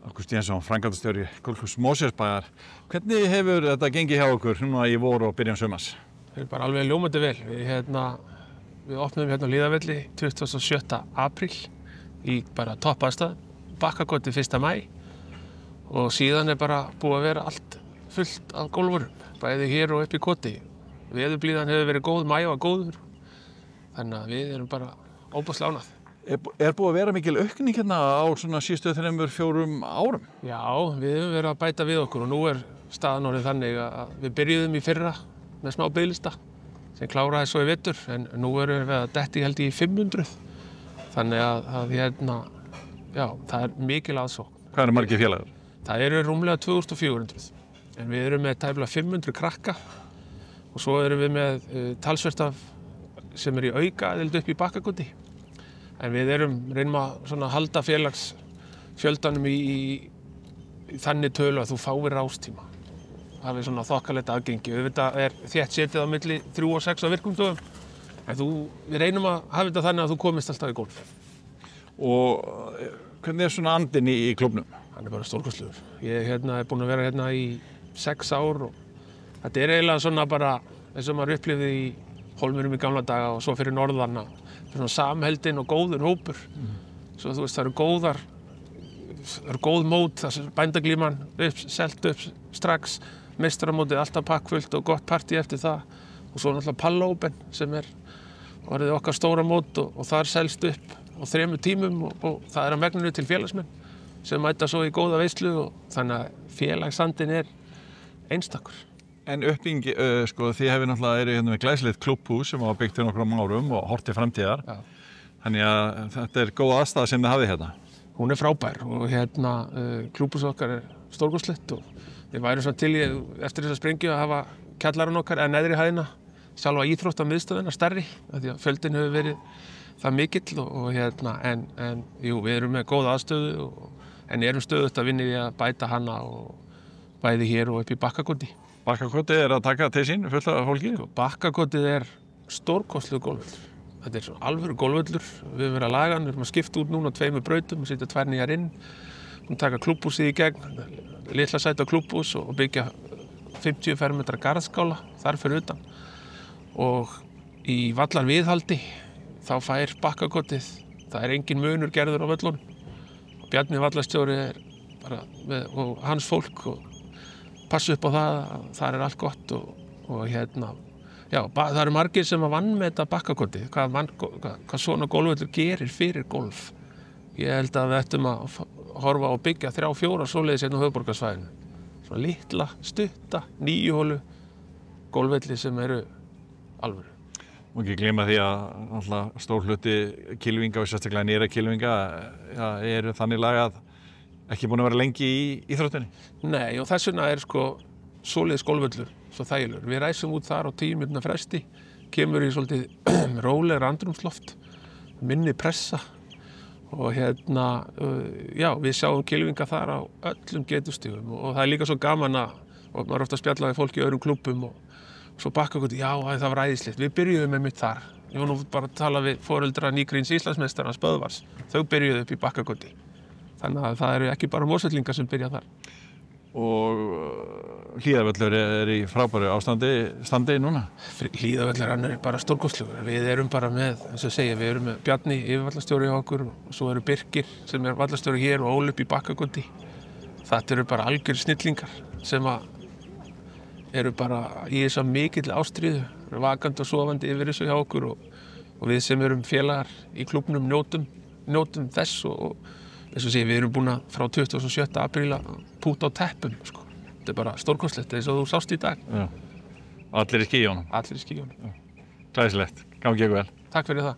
Ágúst Jensson, framkvæmdastjóri Golfklúbbs Mosfellsbæjar. Hvernig hefur þetta gengið hjá okkur núna í vor og byrjun sumars? Það er bara alveg ljómandi vel. Við opnum hérna á Hlíðarvelli 27. apríl í bara topp aðstæðum, Bakkakoti 1. maí og síðan er bara búið að vera allt fullt af golfurum, bæði hér og upp í koti. Veðurblíðan hefur verið góð, maí var góður, þannig að við erum bara óbúslega ánægð. Er búið að vera mikil aukning hérna á svona síðustu 3-4 árum? Já, við höfum verið að bæta við okkur og nú er staðan orðið þannig að við byrjuðum í fyrra með smá biðlista sem kláraði svo í vetur, en nú erum við að detti held í 500. Þannig að já, það er mikil aðsókn. Hvað eru margir félagar? Það eru rúmlega 2400, en við erum með tæplega 500 krakka og svo erum við með talsvert af sem er í aukaaðild upp í Bakkakoti. En við reynum að halda félagsfjöldanum í þannig tölu að þú fáir rástíma. Það er svona þokkalegt aðgengi. Auðvitað er þétt setið á milli 3 og 6 á virkum dögum. En við reynum að hafa þetta þannig að þú komist alltaf í golf. Og hvernig er svona andinn í klúbbnum? Hann er bara stórkostlegur. Ég er búinn að vera hérna í 6 ár og þetta er eiginlega svona bara eins og maður upplifði í Hólmurum í gamla daga og svo fyrir norðan að svona samheldinn og góður hópur. Svo þú veist, það eru góð mót, það er bændaglíman selt upp strax, meistaramótið alltaf pakkfullt og gott partí eftir það og svo náttúrulega Palla Open sem er orðið okkar stóra mót og þar selst upp á 3 tímum og það er að megninu til félagsmenn sem mæta svo í góða veislu og þannig að félagsandinn er einstakur. En uppbygging, þið hefur náttúrulega hérna með glæsilegt klúbbhús sem var byggt fyrir nokkrum árum og horft til framtíðar. Já. Þannig að þetta er góð aðstaða sem þið hafið hérna. Hún er frábær og klúbbhús okkar er stórkostlegt og við værum svona til í eftir þessa sprengju að hafa kjallarann okkar eða neðri hæðina, sjálfa íþróttamiðstöðina stærri, af því að fjöldinn hefur verið það mikill en jú, við erum með góða aðstöðu en erum stöðugt að vinna í að bæta hana og bæði hér og upp í Bakkakoti. Bakkakoti er að taka til sín fullt af fólki? Bakkakotið er stórkostlegur golfvöllur. Þetta er svona alvöru golfvöllur. Við höfum verið að laga hann, við erum að skipta út núna 2 brautum og setja 2 nýjar inn. Við höfum taka klúbbhúsið í gegn, litla sæta klúbbhús og byggja 50 fermetra garðskála þar fyrir utan. Og í vallarviðhaldi þá fær Bakkakotið, það er engin munur gerður á völlunum. Og Bjarni vallarstjóri og hans fólk og passa upp á það að það er allt gott og já, það eru margir sem að vanmeta Bakkakotið, hvað svona golfvöllur gerir fyrir golf. Ég held að við ættum að horfa á byggja 3-4 svoleiðis hérna á höfuðborgarsvæðinu. Svona litla, stutta, 9 hólu golfvelli sem eru alvöru. Má ekki gleyma því að stór hluti kylfinga og sérstaklega nýra kylfinga eru þannig lagað ekki búin að vera lengi í íþróttinni? Nei, og þess vegna er svoleiðis golfvöllur svo þægilegur. Við ræsum út þar á 10 mínútna fresti, kemur í svolítið rólegra andrúmsloft, minni pressa og já, við sjáum kylfinga þar á öllum getustigum og það er líka svo gaman og maður er ofta að spjalla við fólk í öðrum klúbbum og svo Bakkakoti, já, það var æðislegt. Við byrjuðum einmitt þar. Ég var nú bara að tala við foreldra nýgríns Íslandsmeistarans Böðvars. Þau byrjuðu upp í Bakkakoti. Þannig að það eru ekki bara Mosfellingar sem byrja þar. Og Hlíðarvöllur er í frábæru standi núna? Hlíðarvöllur, hann er bara stórkostlegur. Við erum bara með, eins og segja, við erum með Bjarni yfirvallarstjóri hjá okkur og svo eru Birkir sem er vallarstjóri hér og Óli upp í Bakkakoti. Þetta eru bara algjör snillingar sem eru bara í þessa mikill ástríðu, vakandi og sofandi yfir þessu hjá okkur og við sem erum félagar í klúbbnum njótum þess og eins og sé, við erum búin að frá 27. apríl að púta á teppum. Þetta er bara stórkostlegt eins og þú sást í dag. Já. Allir í skýjónum? Allir í skýjónum. Glæsilegt. Gangi ykkur vel. Takk fyrir það.